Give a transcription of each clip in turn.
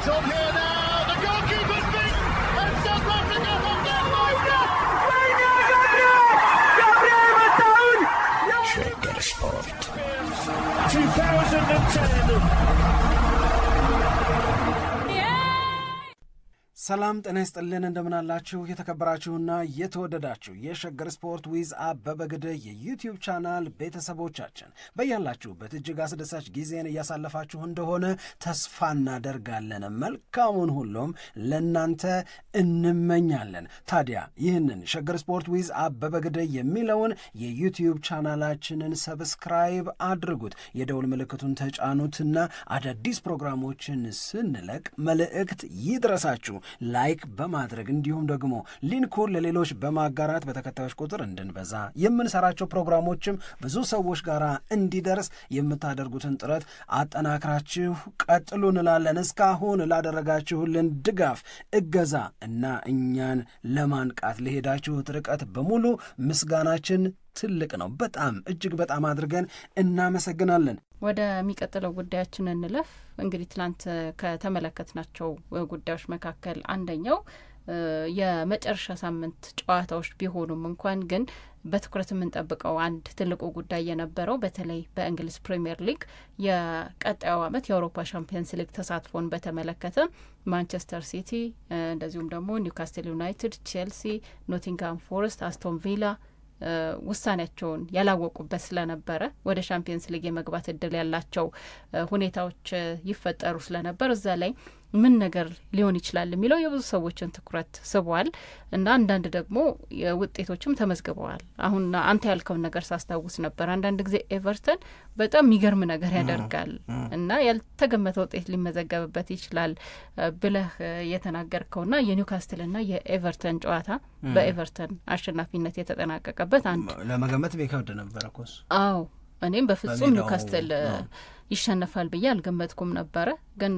It's on here now. The goalkeeper's beat, and South Africa have done Shagger Sport 2010. ሰላም ጤና ይስጥልን እንደምን አላችሁ የተከበራችሁና የተወደዳችሁ የሸገር ስፖርት ዊዝ አበበ ግደይ የዩቲዩብ ቻናል ቤተሰቦቻችን በያላችሁበት እጅግ አስደሳች ጊዜን እያሳለፋችሁ እንደሆነ ተስፋ እናደርጋለን። መልካሙን ሁሉም ለናንተ እንመኛለን። ታዲያ ይህንን ሸገር ስፖርት ዊዝ አበበ ግደይ የሚለውን የዩቲዩብ ቻናላችንን ሰብስክራይብ አድርጉት፣ የደውል ምልክቱን ተጫኑትና አዳዲስ ፕሮግራሞችን ስንለቅ መልእክት ይድረሳችሁ። ላይክ በማድረግ እንዲሁም ደግሞ ሊንኩን ለሌሎች በማጋራት በተከታዮች ቁጥር እንድንበዛ የምንሰራቸው ፕሮግራሞችም ብዙ ሰዎች ጋር እንዲደርስ የምታደርጉትን ጥረት አጠናክራችሁ ቀጥሉ እንላለን። እስካሁን ላደረጋችሁልን ድጋፍ፣ እገዛ እና እኛን ለማንቃት ለሄዳችሁት ርቀት በሙሉ ምስጋናችን ትልቅ ነው። በጣም እጅግ በጣም አድርገን እናመሰግናለን። ወደ ሚቀጥለው ጉዳያችን እንለፍ። እንግዲህ ትላንት ከተመለከትናቸው ጉዳዮች መካከል አንደኛው የመጨረሻ ሳምንት ጨዋታዎች ቢሆኑም እንኳን ግን በትኩረት የምንጠብቀው አንድ ትልቁ ጉዳይ የነበረው በተለይ በእንግሊዝ ፕሪሚየር ሊግ የቀጣዩ ዓመት የአውሮፓ ሻምፒየንስ ሊግ ተሳትፎን በተመለከተ ማንቸስተር ሲቲ እንደዚሁም ደግሞ ኒውካስትል ዩናይትድ፣ ቼልሲ፣ ኖቲንግሃም ፎረስት፣ አስቶን ቪላ ውሳኔያቸውን ያላወቁበት ስለነበረ ወደ ሻምፒየንስ ሊግ የመግባት እድል ያላቸው ሁኔታዎች ይፈጠሩ ስለነበር እዛ ላይ ምን ነገር ሊሆን ይችላል የሚለው የብዙ ሰዎችን ትኩረት ስቧል እና አንዳንድ ደግሞ ውጤቶችም ተመዝግበዋል። አሁን አንተ ያልከውን ነገር ሳስታውስ ነበር። አንዳንድ ጊዜ ኤቨርተን በጣም የሚገርም ነገር ያደርጋል እና ያልተገመተ ውጤት ሊመዘገብበት ይችላል ብለህ የተናገርከውና የኒውካስትልና የኤቨርተን ጨዋታ በኤቨርተን አሸናፊነት የተጠናቀቀበት አንድ ለመገመት ቢከብድ ነበር እኮ። አዎ እኔም በፍጹም ኒውካስትል ይሸነፋል ብዬ አልገመትኩም ነበረ፣ ግን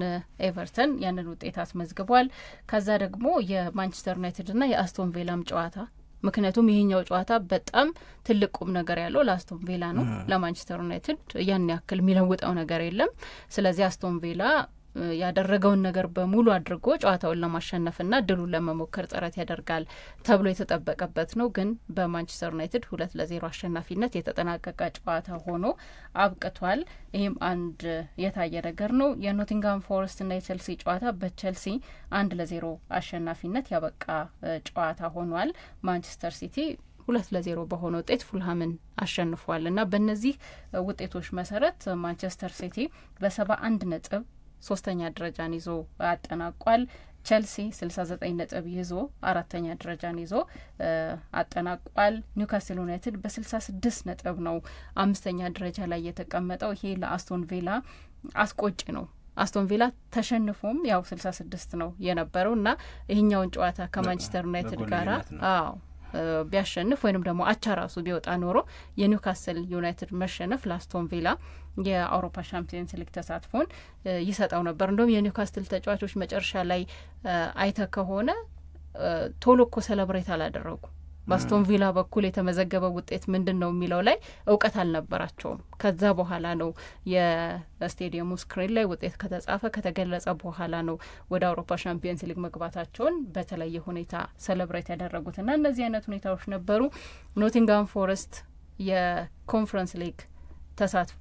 ኤቨርተን ያንን ውጤት አስመዝግቧል። ከዛ ደግሞ የማንቸስተር ዩናይትድና የአስቶን ቪላም ጨዋታ፣ ምክንያቱም ይሄኛው ጨዋታ በጣም ትልቅ ቁም ነገር ያለው ለአስቶን ቪላ ነው። ለማንቸስተር ዩናይትድ ያን ያክል የሚለውጠው ነገር የለም። ስለዚህ አስቶን ቪላ ያደረገውን ነገር በሙሉ አድርጎ ጨዋታውን ለማሸነፍና ድሉን ለመሞከር ጥረት ያደርጋል ተብሎ የተጠበቀበት ነው። ግን በማንቸስተር ዩናይትድ 2-0 አሸናፊነት የተጠናቀቀ ጨዋታ ሆኖ አብቅቷል። ይህም አንድ የታየ ነገር ነው። የኖቲንግሃም ፎረስት እና የቼልሲ ጨዋታ በቼልሲ 1-0 አሸናፊነት ያበቃ ጨዋታ ሆኗል። ማንቸስተር ሲቲ 2-0 በሆነ ውጤት ፉልሃምን አሸንፏል እና በእነዚህ ውጤቶች መሰረት ማንቸስተር ሲቲ በ71 ነጥብ ሶስተኛ ደረጃን ይዞ አጠናቋል። ቼልሲ 69 ነጥብ ይዞ አራተኛ ደረጃን ይዞ አጠናቋል። ኒውካስትል ዩናይትድ በ66 ነጥብ ነው አምስተኛ ደረጃ ላይ የተቀመጠው። ይሄ ለአስቶን ቪላ አስቆጭ ነው። አስቶን ቪላ ተሸንፎም ያው 66 ነው የነበረው እና ይሄኛውን ጨዋታ ከማንቸስተር ዩናይትድ ጋር ቢያሸንፍ ወይንም ደግሞ አቻ ራሱ ቢወጣ ኖሮ የኒውካስትል ዩናይትድ መሸነፍ ለአስቶን ቪላ የአውሮፓ ሻምፒየንስ ሊግ ተሳትፎን ይሰጠው ነበር። እንደውም የኒውካስትል ተጫዋቾች መጨረሻ ላይ አይተ ከሆነ ቶሎ እኮ ሰለብሬት አላደረጉ። በአስቶን ቪላ በኩል የተመዘገበው ውጤት ምንድን ነው የሚለው ላይ እውቀት አልነበራቸውም። ከዛ በኋላ ነው የስቴዲየሙ ስክሪን ላይ ውጤት ከተጻፈ ከተገለጸ በኋላ ነው ወደ አውሮፓ ሻምፒየንስ ሊግ መግባታቸውን በተለየ ሁኔታ ሰለብሬት ያደረጉትና እነዚህ አይነት ሁኔታዎች ነበሩ። ኖቲንግሃም ፎረስት የኮንፈረንስ ሊግ ተሳትፎ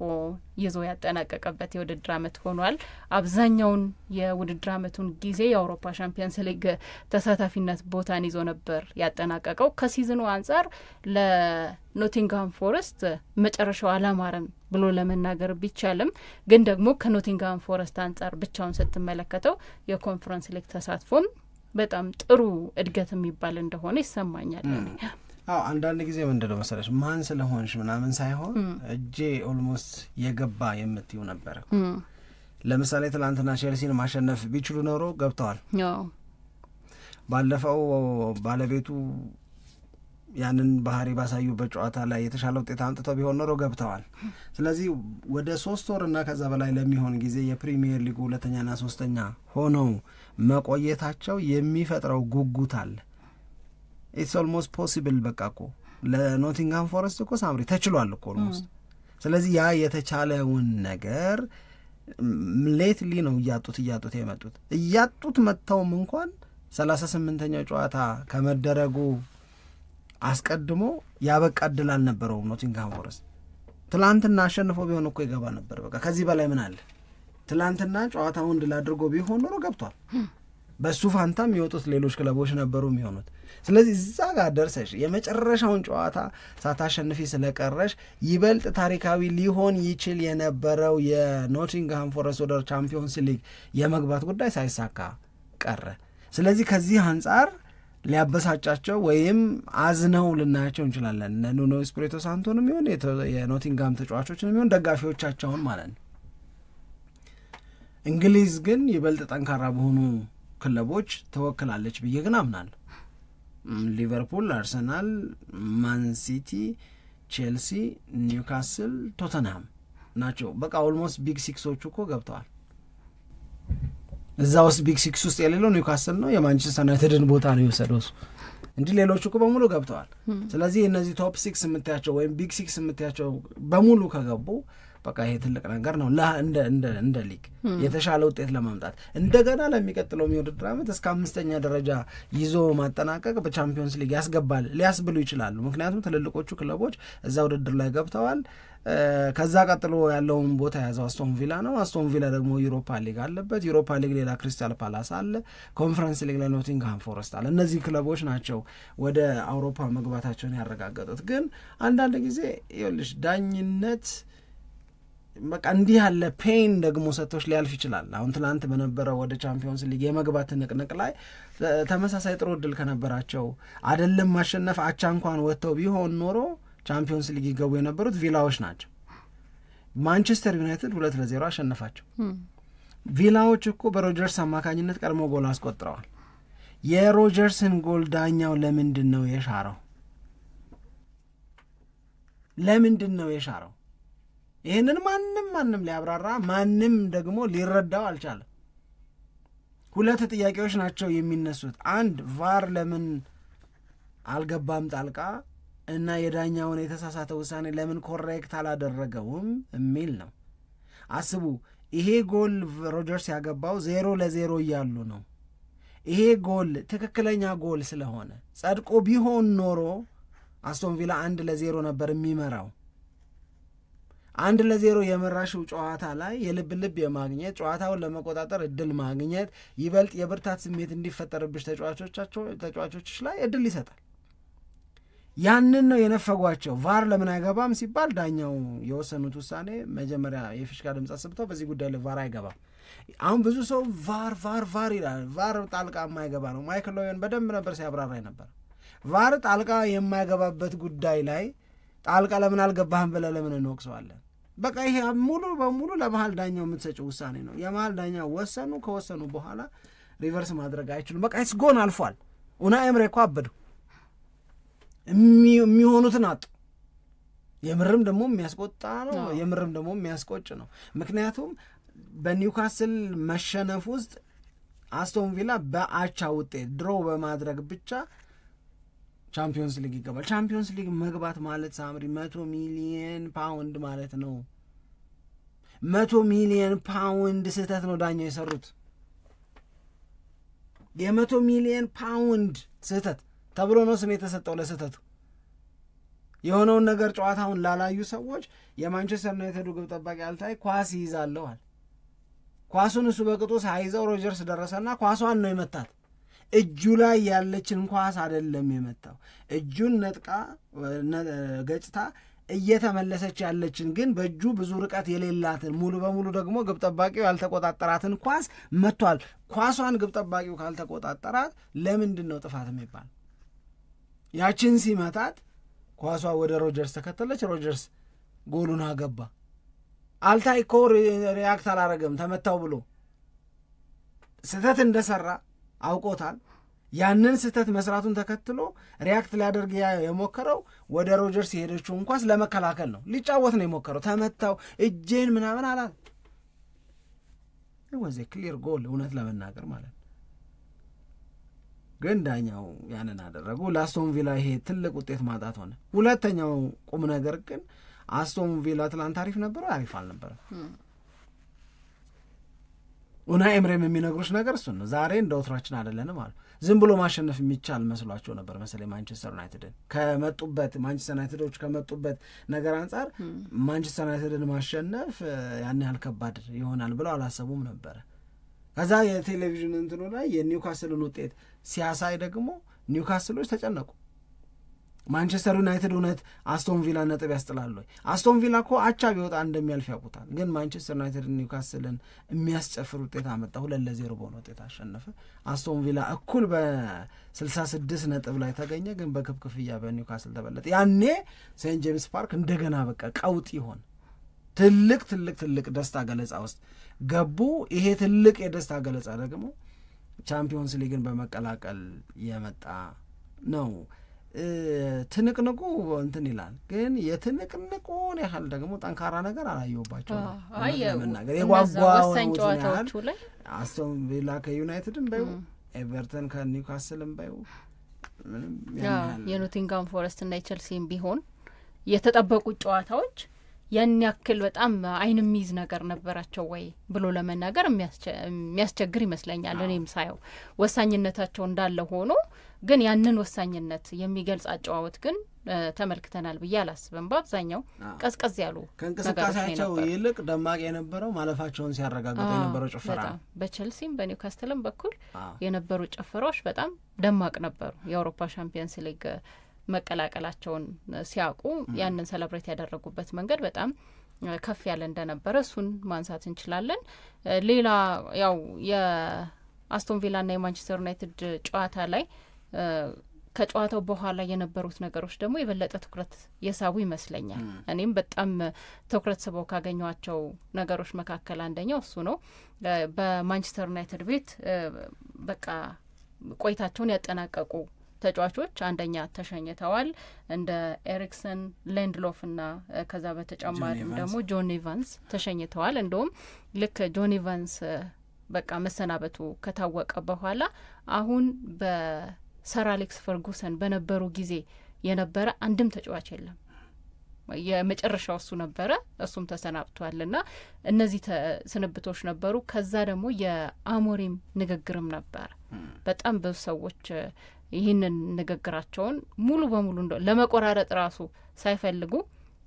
ይዞ ያጠናቀቀበት የውድድር ዓመት ሆኗል። አብዛኛውን የውድድር ዓመቱን ጊዜ የአውሮፓ ሻምፒየንስ ሊግ ተሳታፊነት ቦታን ይዞ ነበር ያጠናቀቀው። ከሲዝኑ አንጻር ለኖቲንግሃም ፎረስት መጨረሻው አላማረም ብሎ ለመናገር ቢቻልም ግን ደግሞ ከኖቲንግሃም ፎረስት አንጻር ብቻውን ስትመለከተው የኮንፈረንስ ሊግ ተሳትፎም በጣም ጥሩ እድገት የሚባል እንደሆነ ይሰማኛል። አንዳንድ ጊዜ ምንድነው መሰለሽ ማን ስለሆንሽ ምናምን ሳይሆን እጄ ኦልሞስት የገባ የምትዩ ነበር። ለምሳሌ ትላንትና ቼልሲን ማሸነፍ ቢችሉ ኖሮ ገብተዋል። ባለፈው ባለቤቱ ያንን ባህሪ ባሳዩበት ጨዋታ ላይ የተሻለ ውጤት አምጥተው ቢሆን ኖሮ ገብተዋል። ስለዚህ ወደ 3 ወርና ከዛ በላይ ለሚሆን ጊዜ የፕሪሚየር ሊጉ ሁለተኛና ሶስተኛ ሆነው መቆየታቸው የሚፈጥረው ጉጉት አለ። ኢትስ ኦልሞስት ፖሲብል። በቃ እኮ ለኖቲንግሃም ፎረስት እኮ ሳምሪ ተችሏል እኮ ኦልሞስት። ስለዚህ ያ የተቻለውን ነገር ሌትሊ ነው እያጡት መጥተውም እንኳን 38ኛው ጨዋታ ከመደረጉ አስቀድሞ ያበቃ ድል አልነበረውም ኖቲንግሃም ፎረስት። ትላንትና አሸንፎ ቢሆን እኮ ይገባ ነበር። በቃ ከዚህ በላይ ምን አለ? ትላንትና ጨዋታውን ድል አድርጎ ቢሆን ኖሮ ገብቷል። በሱ ፋንታም የሚወጡት ሌሎች ክለቦች ነበሩ የሚሆኑት። ስለዚህ እዛ ጋር ደርሰሽ የመጨረሻውን ጨዋታ ሳታሸንፊ ስለቀረሽ ይበልጥ ታሪካዊ ሊሆን ይችል የነበረው የኖቲንግሃም ፎረስት ወደ ቻምፒዮንስ ሊግ የመግባት ጉዳይ ሳይሳካ ቀረ። ስለዚህ ከዚህ አንጻር ሊያበሳጫቸው ወይም አዝነው ልናያቸው እንችላለን። ኑኖ ኤስፒሪቶ ሳንቶንም ይሁን የኖቲንግሃም ተጫዋቾችንም ይሁን ደጋፊዎቻቸውን ማለት ነው። እንግሊዝ ግን ይበልጥ ጠንካራ በሆኑ ክለቦች ተወክላለች ብዬ ግን አምናለሁ። ሊቨርፑል፣ አርሰናል፣ ማን ሲቲ፣ ቼልሲ፣ ኒውካስል፣ ቶተንሃም ናቸው። በቃ ኦልሞስት ቢግ ሲክሶቹ እኮ ገብተዋል። እዛ ውስጥ ቢግ ሲክስ ውስጥ የሌለው ኒውካስል ነው። የማንቸስተር ዩናይትድን ቦታ ነው የወሰደው እሱ እንጂ ሌሎቹ እኮ በሙሉ ገብተዋል። ስለዚህ እነዚህ ቶፕ ሲክስ የምትያቸው ወይም ቢግ ሲክስ የምትያቸው በሙሉ ከገቡ በቃ ይሄ ትልቅ ነገር ነው እንደ ሊግ የተሻለ ውጤት ለማምጣት እንደገና ለሚቀጥለው የውድድር ዓመት እስከ 5ኛ ደረጃ ይዞ ማጠናቀቅ በቻምፒዮንስ ሊግ ያስገባል ሊያስብሉ ይችላሉ። ምክንያቱም ትልልቆቹ ክለቦች እዛ ውድድር ላይ ገብተዋል። ከዛ ቀጥሎ ያለውን ቦታ የያዘው አስቶን ቪላ ነው። አስቶን ቪላ ደግሞ ዩሮፓ ሊግ አለበት። ዩሮፓ ሊግ ሌላ ክሪስታል ፓላስ አለ። ኮንፈረንስ ሊግ ላይ ኖቲንግሃም ፎረስት አለ። እነዚህ ክለቦች ናቸው ወደ አውሮፓ መግባታቸውን ያረጋገጡት። ግን አንዳንድ ጊዜ ይኸውልሽ ዳኝነት በቃ እንዲህ ያለ ፔን ደግሞ ሰጥቶች ሊያልፍ ይችላል። አሁን ትናንት በነበረው ወደ ቻምፒዮንስ ሊግ የመግባት ንቅንቅ ላይ ተመሳሳይ ጥሩ ዕድል ከነበራቸው አይደለም ማሸነፍ አቻ እንኳን ወጥተው ቢሆን ኖሮ ቻምፒዮንስ ሊግ ይገቡ የነበሩት ቪላዎች ናቸው። ማንቸስተር ዩናይትድ 2-0 አሸነፋቸው። ቪላዎች እኮ በሮጀርስ አማካኝነት ቀድሞ ጎል አስቆጥረዋል። የሮጀርስን ጎል ዳኛው ለምንድን ነው የሻረው? ይህንን ማንም ሊያብራራ ማንም ደግሞ ሊረዳው አልቻለም። ሁለት ጥያቄዎች ናቸው የሚነሱት። አንድ ቫር ለምን አልገባም ጣልቃ እና የዳኛውን የተሳሳተ ውሳኔ ለምን ኮሬክት አላደረገውም የሚል ነው። አስቡ፣ ይሄ ጎል ሮጀርስ ያገባው 0-0 እያሉ ነው። ይሄ ጎል ትክክለኛ ጎል ስለሆነ ጸድቆ ቢሆን ኖሮ አስቶን ቪላ 1-0 ነበር የሚመራው። 1-0 የመራሽው ጨዋታ ላይ የልብ የማግኘት ጨዋታውን ለመቆጣጠር እድል ማግኘት ይበልጥ የብርታት ስሜት እንዲፈጠርብሽ ተጫዋቾችሽ ላይ እድል ይሰጣል። ያንን ነው የነፈጓቸው። ቫር ለምን አይገባም ሲባል ዳኛው የወሰኑት ውሳኔ መጀመሪያ የፊሽካ ድምፅ አሰምተው በዚህ ጉዳይ ላይ ቫር አይገባም። አሁን ብዙ ሰው ቫር ይላል። ቫር ጣልቃ የማይገባ ነው። ማይክል ኦዌን በደንብ ነበር ሲያብራራ ነበር። ቫር ጣልቃ የማይገባበት ጉዳይ ላይ ጣልቃ ለምን አልገባህም ብለህ ለምን እንወቅሰዋለን? በቃ ይሄ ሙሉ በሙሉ ለመሀል ዳኛው የምትሰጪው ውሳኔ ነው። የመሀል ዳኛው ከወሰኑ በኋላ ሪቨርስ ማድረግ አይችሉም። በቃ ስጎን አልፏል። ኡናይ ኤምሬ እኮ አበዱ። የሚሆኑትን አጡ። የምርም ደግሞ የሚያስቆጣ ነው፣ የምርም ደግሞ የሚያስቆጭ ነው። ምክንያቱም በኒውካስል መሸነፍ ውስጥ አስቶን ቪላ በአቻ ውጤት ድሮ በማድረግ ብቻ ቻምፒዮንስ ሊግ ይገባል። ቻምፒዮንስ ሊግ መግባት ማለት ሳምሪ 100 ሚሊየን ፓውንድ ማለት ነው። 100 ሚሊየን ፓውንድ ስህተት ነው ዳኛው የሰሩት። የ100 ሚሊየን ፓውንድ ስህተት ተብሎ ነው ስም የተሰጠው ለስህተቱ። የሆነውን ነገር ጨዋታውን ላላዩ ሰዎች የማንቸስተር ዩናይትድ ግብ ጠባቂ አልታይ ኳስ ይይዛለዋል። ኳሱን እሱ በቅጡ ሳይዘው ሮጀርስ ደረሰና ኳሷን ነው የመታት። እጁ ላይ ያለችን ኳስ አይደለም የመታው። እጁን ነጥቃ ገጭታ እየተመለሰች ያለችን ግን በእጁ ብዙ ርቀት የሌላትን ሙሉ በሙሉ ደግሞ ግብ ጠባቂው ያልተቆጣጠራትን ኳስ መቷል። ኳሷን ግብ ጠባቂው ካልተቆጣጠራት ለምንድን ነው ጥፋት የሚባል? ያችን ሲመታት ኳሷ ወደ ሮጀርስ ተከተለች። ሮጀርስ ጎሉን አገባ። አልታይ እኮ ሪያክት አላረገም ተመታው ብሎ ስህተት እንደሰራ አውቆታል። ያንን ስህተት መስራቱን ተከትሎ ሪያክት ሊያደርግ የሞከረው ወደ ሮጀርስ የሄደችውን ኳስ ለመከላከል ነው። ሊጫወት ነው የሞከረው። ተመታው እጄን ምናምን አላል። ወዜ ክሊር ጎል እውነት ለመናገር ማለት ነው። ግን ዳኛው ያንን አደረጉ። ለአስቶን ቪላ ይሄ ትልቅ ውጤት ማጣት ሆነ። ሁለተኛው ቁም ነገር ግን አስቶን ቪላ ትላንት አሪፍ ነበረ አሪፍ አልነበረ? ኡናይ ኤምሬም የሚነግሩሽ ነገር እሱን ነው። ዛሬ እንደ ወትሯችን አይደለንም አሉ። ዝም ብሎ ማሸነፍ የሚቻል መስሏቸው ነበር መሰለኝ ማንቸስተር ዩናይትድን ከመጡበት ማንቸስተር ዩናይትዶች ከመጡበት ነገር አንጻር ማንቸስተር ዩናይትድን ማሸነፍ ያን ያህል ከባድ ይሆናል ብለው አላሰቡም ነበረ። ከዛ የቴሌቪዥን እንትኑ ላይ የኒውካስልን ውጤት ሲያሳይ ደግሞ ኒውካስሎች ተጨነቁ። ማንቸስተር ዩናይትድ እውነት አስቶን ቪላ ነጥብ ያስጥላል ወይ? አስቶን ቪላ እኮ አቻ ቢወጣ እንደሚያልፍ ያውቁታል። ግን ማንቸስተር ዩናይትድ ኒውካስልን የሚያስጨፍር ውጤት አመጣ። 2-0 በሆነ ውጤት አሸነፈ። አስቶን ቪላ እኩል በ66 ነጥብ ላይ ተገኘ። ግን በክብ ክፍያ በኒውካስል ተበለጠ። ያኔ ሴንት ጄምስ ፓርክ እንደገና በቃ ቀውጥ ይሆን ትልቅ ደስታ ገለጻ ውስጥ ገቡ። ይሄ ትልቅ የደስታ ገለጻ ደግሞ ቻምፒዮንስ ሊግን በመቀላቀል የመጣ ነው። ትንቅንቁ እንትን ይላል። ግን የትንቅንቁን ያህል ደግሞ ጠንካራ ነገር አላየሁባቸው ለመናገር የጓጓውን ጨዋታዎቹ ላይ አስቶን ቪላ ከዩናይትድም ባዩ ኤቨርተን ከኒውካስልም ባዩ ምንም የኖቲንጋም ፎረስት እና ቼልሲም ቢሆን የተጠበቁ ጨዋታዎች ያን ያክል በጣም አይን የሚይዝ ነገር ነበራቸው ወይ ብሎ ለመናገር የሚያስቸግር ይመስለኛል። እኔም ሳየው ወሳኝነታቸው እንዳለ ሆኖ ግን ያንን ወሳኝነት የሚገልጽ አጨዋወት ግን ተመልክተናል ብዬ አላስብም። በአብዛኛው ቀዝቀዝ ያሉ ከእንቅስቃሴያቸው ይልቅ ደማቅ የነበረው ማለፋቸውን ሲያረጋግጡ የነበረው ጭፈራ በቼልሲም በኒውካስትልም በኩል የነበሩ ጭፈራዎች በጣም ደማቅ ነበሩ። የአውሮፓ ሻምፒየንስ ሊግ መቀላቀላቸውን ሲያውቁ ያንን ሰለብሬት ያደረጉበት መንገድ በጣም ከፍ ያለ እንደነበረ እሱን ማንሳት እንችላለን። ሌላ ያው የአስቶን ቪላ እና የማንቸስተር ዩናይትድ ጨዋታ ላይ ከጨዋታው በኋላ የነበሩት ነገሮች ደግሞ የበለጠ ትኩረት የሳቡ ይመስለኛል። እኔም በጣም ትኩረት ስበው ካገኘኋቸው ነገሮች መካከል አንደኛው እሱ ነው። በማንቸስተር ዩናይትድ ቤት በቃ ቆይታቸውን ያጠናቀቁ ተጫዋቾች አንደኛ ተሸኝተዋል። እንደ ኤሪክሰን፣ ሌንድሎፍ እና ከዛ በተጨማሪም ደግሞ ጆን ኢቫንስ ተሸኝተዋል። እንደውም ልክ ጆን ኢቫንስ በቃ መሰናበቱ ከታወቀ በኋላ አሁን በሰር አሌክስ ፈርጉሰን በነበሩ ጊዜ የነበረ አንድም ተጫዋች የለም። የመጨረሻው እሱ ነበረ፣ እሱም ተሰናብቷልና እነዚህ ስንብቶች ነበሩ። ከዛ ደግሞ የአሞሪም ንግግርም ነበር። በጣም ብዙ ሰዎች ይህንን ንግግራቸውን ሙሉ በሙሉ ለመቆራረጥ ራሱ ሳይፈልጉ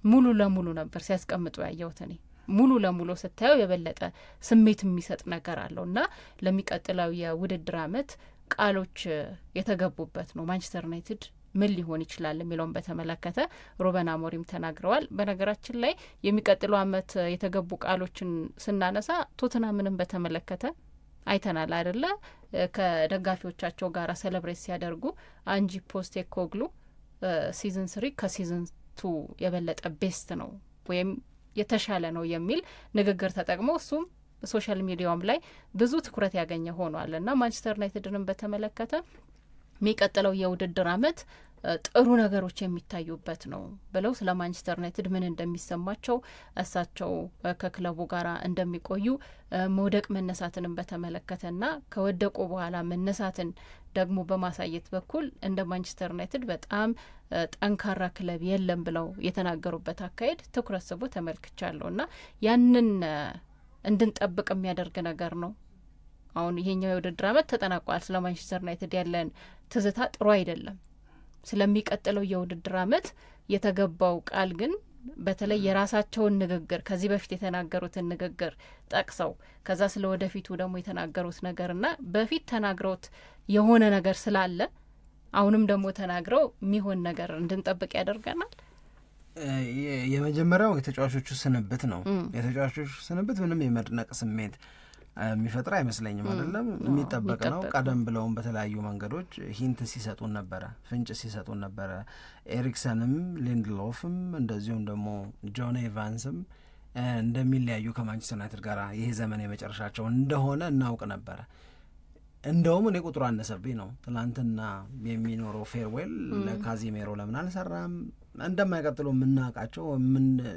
ሙሉ ለሙሉ ነበር ሲያስቀምጡ ያየሁት። እኔ ሙሉ ለሙሉ ስታየው የበለጠ ስሜት የሚሰጥ ነገር አለውና ለሚቀጥለው የውድድር አመት ቃሎች የተገቡበት ነው። ማንቸስተር ዩናይትድ ምን ሊሆን ይችላል የሚለውን በተመለከተ ሩበን አሞሪም ተናግረዋል። በነገራችን ላይ የሚቀጥለው አመት የተገቡ ቃሎችን ስናነሳ ቶተንሃምንም በተመለከተ አይተናል አይደለ? ከደጋፊዎቻቸው ጋር ሴሌብሬት ሲያደርጉ አንጂ ፖስቴኮግሉ ሲዝን 3 ከሲዝን 2 የበለጠ ቤስት ነው ወይም የተሻለ ነው የሚል ንግግር ተጠቅሞ እሱም ሶሻል ሚዲያውም ላይ ብዙ ትኩረት ያገኘ ሆኗል። እና ማንቸስተር ዩናይትድንም በተመለከተ የሚቀጥለው የውድድር አመት ጥሩ ነገሮች የሚታዩበት ነው ብለው ስለ ማንቸስተር ዩናይትድ ምን እንደሚሰማቸው እሳቸው ከክለቡ ጋር እንደሚቆዩ መውደቅ መነሳትንም በተመለከተና ከወደቁ በኋላ መነሳትን ደግሞ በማሳየት በኩል እንደ ማንቸስተር ዩናይትድ በጣም ጠንካራ ክለብ የለም ብለው የተናገሩበት አካሄድ ትኩረት ስቦ ተመልክቻለሁና ያንን እንድንጠብቅ የሚያደርግ ነገር ነው። አሁን ይሄኛው የውድድር አመት ተጠናቋል። ስለ ማንቸስተር ዩናይትድ ያለን ትዝታ ጥሩ አይደለም። ስለሚቀጥለው የውድድር አመት የተገባው ቃል ግን በተለይ የራሳቸውን ንግግር ከዚህ በፊት የተናገሩትን ንግግር ጠቅሰው ከዛ ስለ ወደፊቱ ደግሞ የተናገሩት ነገርና በፊት ተናግረውት የሆነ ነገር ስላለ አሁንም ደግሞ ተናግረው የሚሆን ነገር እንድንጠብቅ ያደርገናል። የመጀመሪያው የተጫዋቾቹ ስንብት ነው። የተጫዋቾቹ ስንብት ምንም የመድነቅ ስሜት የሚፈጥር አይመስለኝም። አይደለም የሚጠበቅ ነው። ቀደም ብለውም በተለያዩ መንገዶች ሂንት ሲሰጡን ነበረ፣ ፍንጭ ሲሰጡን ነበረ። ኤሪክሰንም ሊንድሎፍም እንደዚሁም ደግሞ ጆን ኤቫንስም እንደሚለያዩ ከማንቸስተር ዩናይትድ ጋር ይሄ ዘመን የመጨረሻቸው እንደሆነ እናውቅ ነበረ። እንደውም እኔ ቁጥሩ አነሰብኝ ነው። ትናንትና የሚኖረው ፌርዌል ለካዚሜሮ ለምን አልሰራም እንደማይቀጥሉ የምናውቃቸው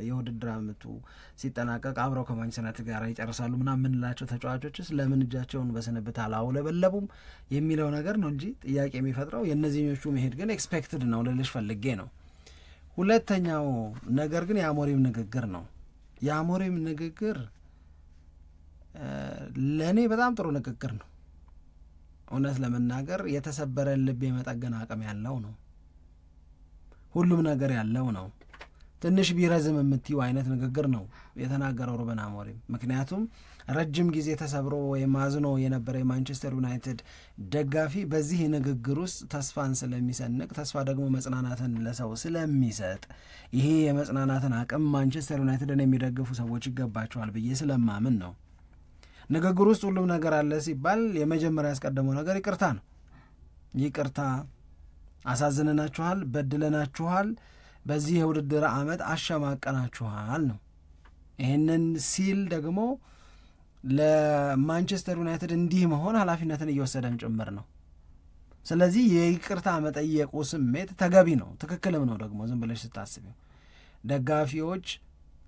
የውድድር አመቱ ሲጠናቀቅ አብረው ከማንቸስተር ዩናይትድ ጋር ይጨርሳሉ ምናምን የምንላቸው ተጫዋቾችስ ለምን እጃቸውን በስንብት አላውለበለቡም የሚለው ነገር ነው እንጂ ጥያቄ የሚፈጥረው የእነዚህኞቹ መሄድ ግን ኤክስፔክትድ ነው ልልሽ ፈልጌ ነው። ሁለተኛው ነገር ግን የአሞሪም ንግግር ነው። የአሞሪም ንግግር ለእኔ በጣም ጥሩ ንግግር ነው። እውነት ለመናገር የተሰበረን ልብ የመጠገን አቅም ያለው ነው። ሁሉም ነገር ያለው ነው። ትንሽ ቢረዝም የምትይው አይነት ንግግር ነው የተናገረው ሩበን አሞሪም። ምክንያቱም ረጅም ጊዜ ተሰብሮ ወይም አዝኖ የነበረ የማንቸስተር ዩናይትድ ደጋፊ በዚህ ንግግር ውስጥ ተስፋን ስለሚሰንቅ፣ ተስፋ ደግሞ መጽናናትን ለሰው ስለሚሰጥ ይሄ የመጽናናትን አቅም ማንቸስተር ዩናይትድን የሚደግፉ ሰዎች ይገባቸዋል ብዬ ስለማምን ነው። ንግግር ውስጥ ሁሉም ነገር አለ ሲባል የመጀመሪያ ያስቀደመው ነገር ይቅርታ ነው። ይቅርታ፣ አሳዝነናችኋል፣ በድለናችኋል፣ በዚህ የውድድር ዓመት አሸማቀናችኋል ነው። ይህንን ሲል ደግሞ ለማንቸስተር ዩናይትድ እንዲህ መሆን ኃላፊነትን እየወሰደም ጭምር ነው። ስለዚህ የይቅርታ መጠየቁ ስሜት ተገቢ ነው፣ ትክክልም ነው። ደግሞ ዝም ብለሽ ስታስቢው ደጋፊዎች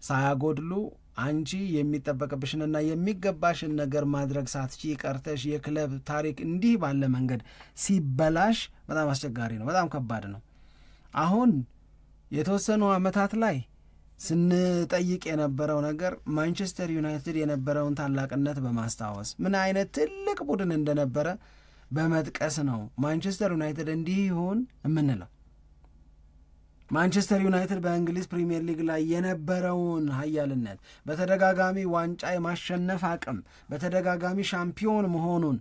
ሳያጎድሉ አንቺ የሚጠበቅብሽንና የሚገባሽን ነገር ማድረግ ሳትቺ ቀርተሽ የክለብ ታሪክ እንዲህ ባለ መንገድ ሲበላሽ በጣም አስቸጋሪ ነው፣ በጣም ከባድ ነው። አሁን የተወሰኑ ዓመታት ላይ ስንጠይቅ የነበረው ነገር ማንቸስተር ዩናይትድ የነበረውን ታላቅነት በማስታወስ ምን አይነት ትልቅ ቡድን እንደነበረ በመጥቀስ ነው ማንቸስተር ዩናይትድ እንዲህ ይሁን የምንለው። ማንቸስተር ዩናይትድ በእንግሊዝ ፕሪሚየር ሊግ ላይ የነበረውን ኃያልነት፣ በተደጋጋሚ ዋንጫ የማሸነፍ አቅም፣ በተደጋጋሚ ሻምፒዮን መሆኑን፣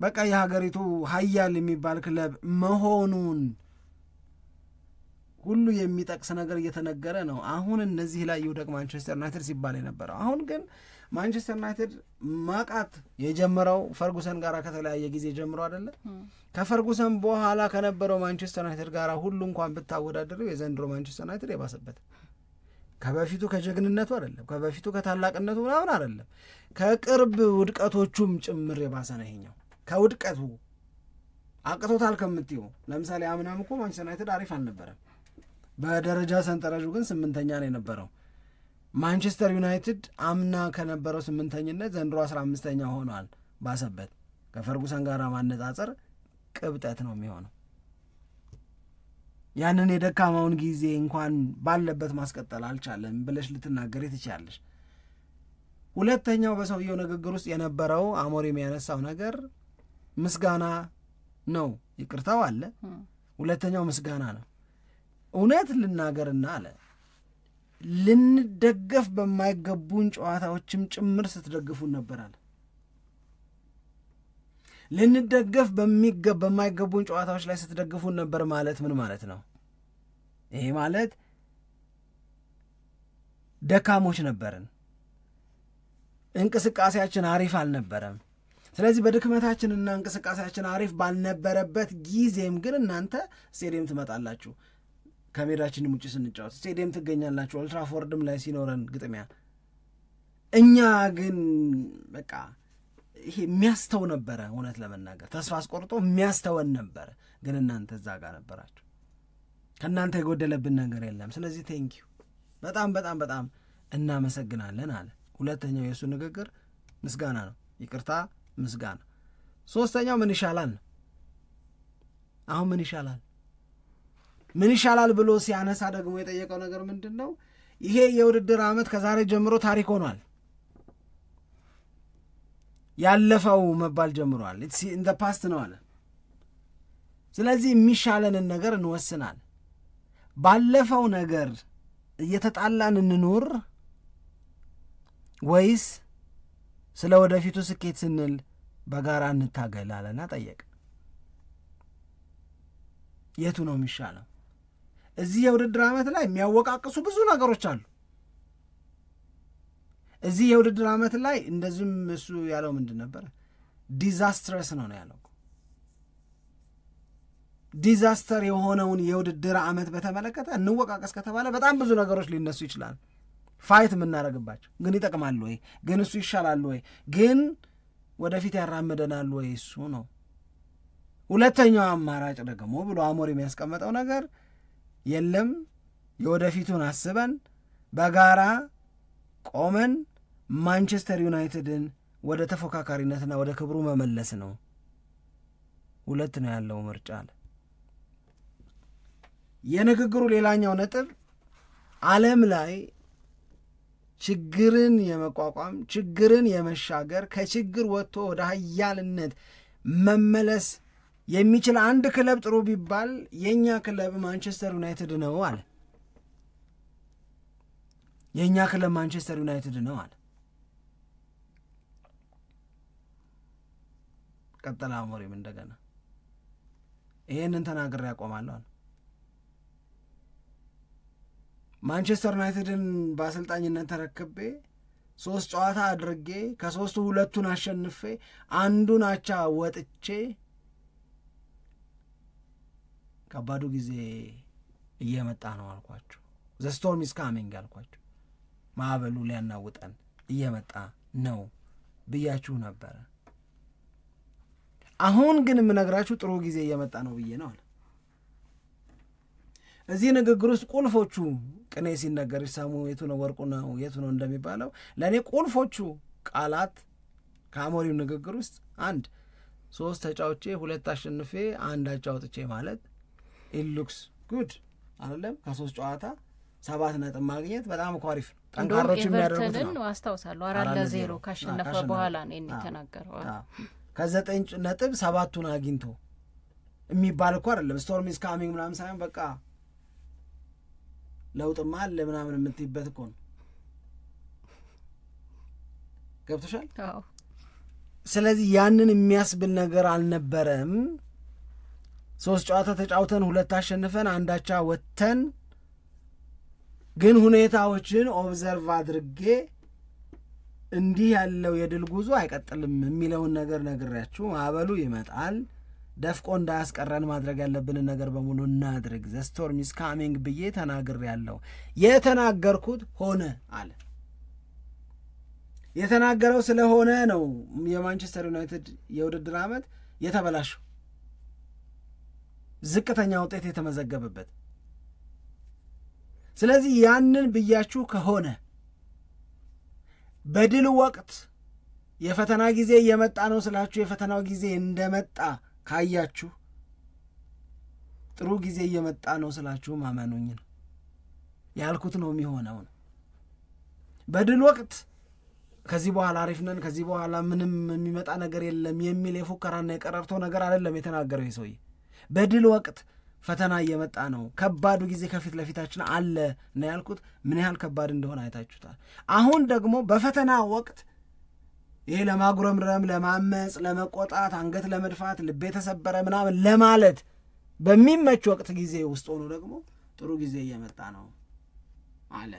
በቃ የሀገሪቱ ኃያል የሚባል ክለብ መሆኑን ሁሉ የሚጠቅስ ነገር እየተነገረ ነው። አሁን እነዚህ ላይ ይውደቅ ማንቸስተር ዩናይትድ ሲባል የነበረው አሁን ግን ማንቸስተር ዩናይትድ ማቃት የጀመረው ፈርጉሰን ጋር ከተለያየ ጊዜ ጀምሮ አይደለ? ከፈርጉሰን በኋላ ከነበረው ማንቸስተር ዩናይትድ ጋር ሁሉ እንኳን ብታወዳደረው የዘንድሮ ማንቸስተር ዩናይትድ የባሰበት ከበፊቱ ከጀግንነቱ አይደለም፣ ከበፊቱ ከታላቅነቱ ምናምን አይደለም፣ ከቅርብ ውድቀቶቹም ጭምር የባሰ ነው። ይሄኛው ከውድቀቱ አቅቶታል ከምትይው ለምሳሌ አምናም እኮ ማንቸስተር ዩናይትድ አሪፍ አልነበረም። በደረጃ ሰንጠረዡ ግን 8ኛ ነው የነበረው። ማንቸስተር ዩናይትድ አምና ከነበረው 8ኝነት ዘንድሮ 15ኛ ሆኗል። ባሰበት። ከፈርጉሰን ጋር ማነጻጸር ቅብጠት ነው የሚሆነው። ያንን የደካማውን ጊዜ እንኳን ባለበት ማስቀጠል አልቻለም ብለሽ ልትናገሪ ትችያለሽ። ሁለተኛው በሰውየው ንግግር ውስጥ የነበረው አሞሪም ያነሳው ነገር ምስጋና ነው። ይቅርታው አለ፣ ሁለተኛው ምስጋና ነው። እውነት ልናገርና አለ ልንደገፍ በማይገቡን ጨዋታዎችም ጭምር ስትደግፉን ነበራል። ልንደገፍ በማይገቡን ጨዋታዎች ላይ ስትደግፉን ነበር ማለት ምን ማለት ነው? ይሄ ማለት ደካሞች ነበርን፣ እንቅስቃሴያችን አሪፍ አልነበረም። ስለዚህ በድክመታችንና እንቅስቃሴያችን አሪፍ ባልነበረበት ጊዜም ግን እናንተ ስቴዲየም ትመጣላችሁ፣ ከሜዳችንም ውጭ ስንጫወት ስቴዲየም ትገኛላችሁ፣ ኦልትራፎርድም ላይ ሲኖረን ግጥሚያ። እኛ ግን በቃ ይሄ የሚያስተው ነበረ። እውነት ለመናገር ተስፋ አስቆርጦ የሚያስተወን ነበረ። ግን እናንተ እዛ ጋር ነበራችሁ፣ ከእናንተ የጎደለብን ነገር የለም። ስለዚህ ቴንኪዩ በጣም በጣም በጣም እናመሰግናለን አለ። ሁለተኛው የእሱ ንግግር ምስጋና ነው። ይቅርታ፣ ምስጋና። ሶስተኛው ምን ይሻላል ነው። አሁን ምን ይሻላል ምን ይሻላል ብሎ ሲያነሳ ደግሞ የጠየቀው ነገር ምንድን ነው? ይሄ የውድድር ዓመት ከዛሬ ጀምሮ ታሪክ ሆኗል። ያለፈው መባል ጀምሯል። ኢትስ ኢን ዘ ፓስት ነው አለ። ስለዚህ የሚሻለንን ነገር እንወስናል። ባለፈው ነገር እየተጣላን እንኑር ወይስ ስለ ወደፊቱ ስኬት ስንል በጋራ እንታገላለና ጠየቅ። የቱ ነው የሚሻለው? እዚህ የውድድር ዓመት ላይ የሚያወቃቅሱ ብዙ ነገሮች አሉ። እዚህ የውድድር ዓመት ላይ እንደዚህም እሱ ያለው ምንድን ነበር? ዲዛስትረስ ነው ያለው። ዲዛስተር የሆነውን የውድድር ዓመት በተመለከተ እንወቃቀስ ከተባለ በጣም ብዙ ነገሮች ሊነሱ ይችላል። ፋይት የምናደርግባቸው ግን ይጠቅማሉ ወይ? ግን እሱ ይሻላል ወይ? ግን ወደፊት ያራምደናል ወይ? እሱ ነው። ሁለተኛው አማራጭ ደግሞ ብሎ አሞሪም የሚያስቀመጠው ነገር የለም፣ የወደፊቱን አስበን በጋራ ቆመን ማንቸስተር ዩናይትድን ወደ ተፎካካሪነትና ወደ ክብሩ መመለስ ነው። ሁለት ነው ያለው ምርጫ አለ። የንግግሩ ሌላኛው ነጥብ ዓለም ላይ ችግርን የመቋቋም ችግርን የመሻገር ከችግር ወጥቶ ወደ ኃያልነት መመለስ የሚችል አንድ ክለብ ጥሩ ቢባል የኛ ክለብ ማንቸስተር ዩናይትድ ነው አለ። የኛ ክለብ ማንቸስተር ዩናይትድ ነው አለ። ቀጠለ አሞሪም እንደገና ይሄንን ተናግሬ ያቆማለሁ አለ። ማንቸስተር ዩናይትድን በአሰልጣኝነት ተረክቤ 3 ጨዋታ አድርጌ ከ3ቱ 2ቱን አሸንፌ አንዱን አቻ ወጥቼ ከባዱ ጊዜ እየመጣ ነው አልኳችሁ። the storm is coming አልኳችሁ። ማዕበሉ ሊያናውጠን እየመጣ ነው ብያችሁ ነበር። አሁን ግን የምነግራችሁ ጥሩ ጊዜ እየመጣ ነው ብዬ ነው አለ። እዚህ ንግግር ውስጥ ቁልፎቹ ቅኔ ሲነገር ይሰሙ የቱ ነው ወርቁ ነው የቱ ነው እንደሚባለው ለእኔ ቁልፎቹ ቃላት ከአሞሪም ንግግር ውስጥ 1 3 ተጫውቼ 2 አሸንፌ 1 አቻ ወጥቼ ማለት it looks good አይደለም። ከ3 ጨዋታ 7 ነጥብ ማግኘት በጣም አሪፍ ነው። ጠንካሮች የሚያደርጉት ነው። አስታውሳለሁ 4-0 ካሸነፈ በኋላ ነው የተናገረው። ከ9 ነጥብ 7ቱን አግኝቶ የሚባል እኮ አይደለም storm is coming ምናምን ሳይሆን በቃ ለውጥማ አለ ምናምን የምትይበት እኮ ነው። ገብቶሻል? አዎ። ስለዚህ ያንን የሚያስብል ነገር አልነበረም። 3 ጨዋታ ተጫውተን 2 አሸንፈን 1 አቻ ወጥተን ግን ሁኔታዎችን ኦብዘርቭ አድርጌ እንዲህ ያለው የድል ጉዞ አይቀጥልም የሚለውን ነገር ነግሬያችሁ ማዕበሉ ይመጣል ደፍቆ እንዳያስቀረን ማድረግ ያለብንን ነገር በሙሉ እናድርግ the storm is coming ብዬ ተናግሬያለሁ። የተናገርኩት ሆነ አለ። የተናገረው ስለሆነ ነው የማንቸስተር ዩናይትድ የውድድር ዓመት የተበላሸው ዝቅተኛ ውጤት የተመዘገበበት። ስለዚህ ያንን ብያችሁ ከሆነ በድል ወቅት የፈተና ጊዜ እየመጣ ነው ስላችሁ የፈተናው ጊዜ እንደመጣ ካያችሁ ጥሩ ጊዜ እየመጣ ነው ስላችሁ ማመኑኝ ነው ያልኩት ነው የሚሆነው። በድል ወቅት ከዚህ በኋላ አሪፍ ነን ከዚህ በኋላ ምንም የሚመጣ ነገር የለም የሚል የፉከራና የቀረርቶ ነገር አይደለም የተናገረው ይሰውይ። በድል ወቅት ፈተና እየመጣ ነው ከባዱ ጊዜ ከፊት ለፊታችን አለ ነው ያልኩት። ምን ያህል ከባድ እንደሆነ አይታችሁታል። አሁን ደግሞ በፈተና ወቅት ይሄ ለማጉረምረም ለማመጽ ለመቆጣት አንገት ለመድፋት ልቤ ተሰበረ ምናምን ለማለት በሚመች ወቅት ጊዜ ውስጥ ሆኖ ደግሞ ጥሩ ጊዜ እየመጣ ነው አለ።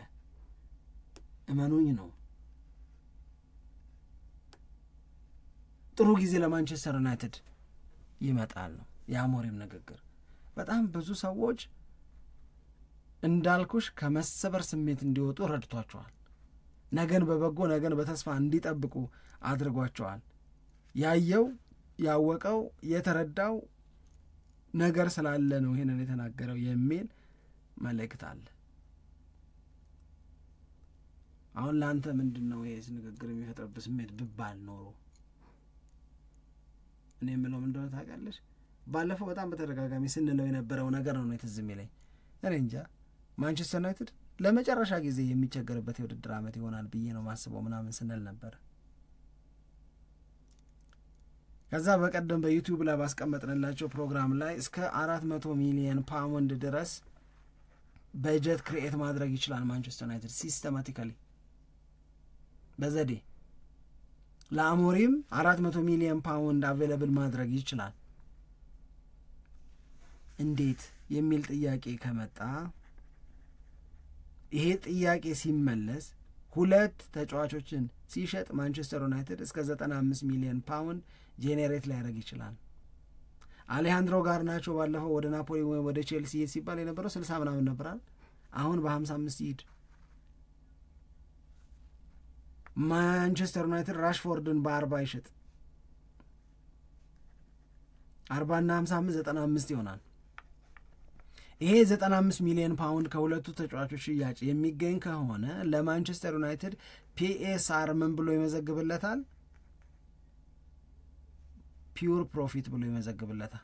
እመኑኝ ነው ጥሩ ጊዜ ለማንቸስተር ዩናይትድ ይመጣል ነው የአሞሪም ንግግር። በጣም ብዙ ሰዎች እንዳልኩሽ ከመሰበር ስሜት እንዲወጡ ረድቷቸዋል። ነገን በበጎ ነገን በተስፋ እንዲጠብቁ አድርጓቸዋል። ያየው ያወቀው የተረዳው ነገር ስላለ ነው ይሄንን የተናገረው የሚል መልእክት አለ። አሁን ለአንተ ምንድነው ይሄ ንግግር የሚፈጥርብህ ስሜት ብባል ኖሮ እኔ የምለው ምንድነው ታውቃለሽ? ባለፈው በጣም በተደጋጋሚ ስንለው የነበረው ነገር ነው ትዝ የሚለኝ። እኔ እንጃ ማንቸስተር ዩናይትድ ለመጨረሻ ጊዜ የሚቸገርበት የውድድር ዓመት ይሆናል ብዬ ነው ማስበው ምናምን ስንል ነበር። ከዛ በቀደም በዩቲዩብ ላይ ባስቀመጥንላቸው ፕሮግራም ላይ እስከ 400 ሚሊዮን ፓውንድ ድረስ በጀት ክሬኤት ማድረግ ይችላል ማንቸስተር ዩናይትድ ሲስተማቲካሊ በዘዴ ለአሞሪም 400 ሚሊዮን ፓውንድ አቬለብል ማድረግ ይችላል። እንዴት የሚል ጥያቄ ከመጣ ይሄ ጥያቄ ሲመለስ 2 ተጫዋቾችን ሲሸጥ ማንቸስተር ዩናይትድ እስከ 95 ሚሊዮን ፓውንድ ጄኔሬት ሊያደርግ ይችላል። አሌሃንድሮ ጋርናቾ ባለፈው ወደ ናፖሊ ወይ ወደ ቼልሲ ሲባል የነበረው 60 ምናምን ነበራል። አሁን በ55 ይሄድ። ማንቸስተር ዩናይትድ ራሽፎርድን በ40 ይሸጥ 40 እና 55 95 ይሆናል። ይሄ 95 ሚሊዮን ፓውንድ ከሁለቱ ተጫዋቾች ሽያጭ የሚገኝ ከሆነ ለማንቸስተር ዩናይትድ ፒኤስአር ምን ብሎ ይመዘግብለታል? ፒውር ፕሮፊት ብሎ ይመዘግብለታል።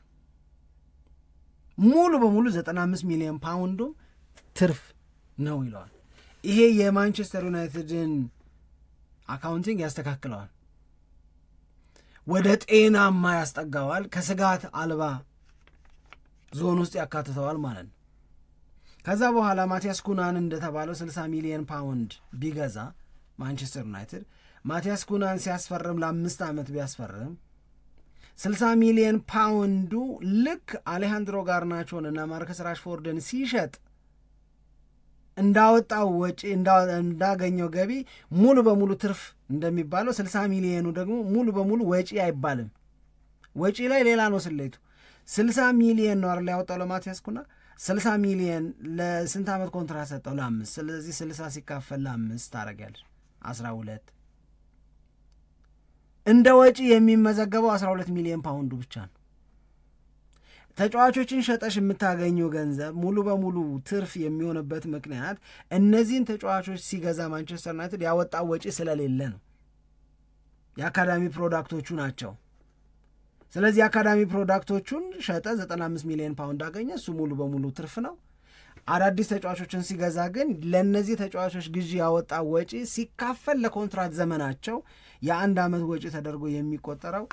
ሙሉ በሙሉ 95 ሚሊዮን ፓውንዱ ትርፍ ነው ይለዋል። ይሄ የማንቸስተር ዩናይትድን አካውንቲንግ ያስተካክለዋል፣ ወደ ጤናማ ያስጠጋዋል፣ ከስጋት አልባ ዞን ውስጥ ያካትተዋል ማለት ነው። ከዛ በኋላ ማቲያስ ኩናን እንደተባለው 60 ሚሊዮን ፓውንድ ቢገዛ ማንቸስተር ዩናይትድ ማቲያስ ኩናን ሲያስፈርም ለ5 ዓመት ቢያስፈርም 60 ሚሊዮን ፓውንዱ ልክ አሌሃንድሮ ጋርናቾን እና ማርከስ ራሽፎርድን ሲሸጥ እንዳወጣው ወጪ እንዳገኘው ገቢ ሙሉ በሙሉ ትርፍ እንደሚባለው 60 ሚሊዮኑ ደግሞ ሙሉ በሙሉ ወጪ አይባልም። ወጪ ላይ ሌላ ነው ስሌቱ። 60 ሚሊዮን ነው አይደል ያወጣው ለማቲያስ ኩና። 60 ሚሊዮን ለስንት ዓመት ኮንትራት ሰጠው? ለ5። ስለዚህ 60 ሲካፈል ለ5 ታደርጊያለሽ 12። እንደ ወጪ የሚመዘገበው 12 ሚሊዮን ፓውንዱ ብቻ ነው። ተጫዋቾችን ሸጠሽ የምታገኘው ገንዘብ ሙሉ በሙሉ ትርፍ የሚሆንበት ምክንያት እነዚህን ተጫዋቾች ሲገዛ ማንቸስተር ዩናይትድ ያወጣው ወጪ ስለሌለ ነው። የአካዳሚ ፕሮዳክቶቹ ናቸው። ስለዚህ የአካዳሚ ፕሮዳክቶቹን ሸጠ 95 ሚሊዮን ፓውንድ አገኘ። እሱ ሙሉ በሙሉ ትርፍ ነው። አዳዲስ ተጫዋቾችን ሲገዛ ግን ለእነዚህ ተጫዋቾች ግዢ ያወጣው ወጪ ሲካፈል ለኮንትራት ዘመናቸው የ1 ዓመት ወጪ ተደርጎ የሚቆጠረው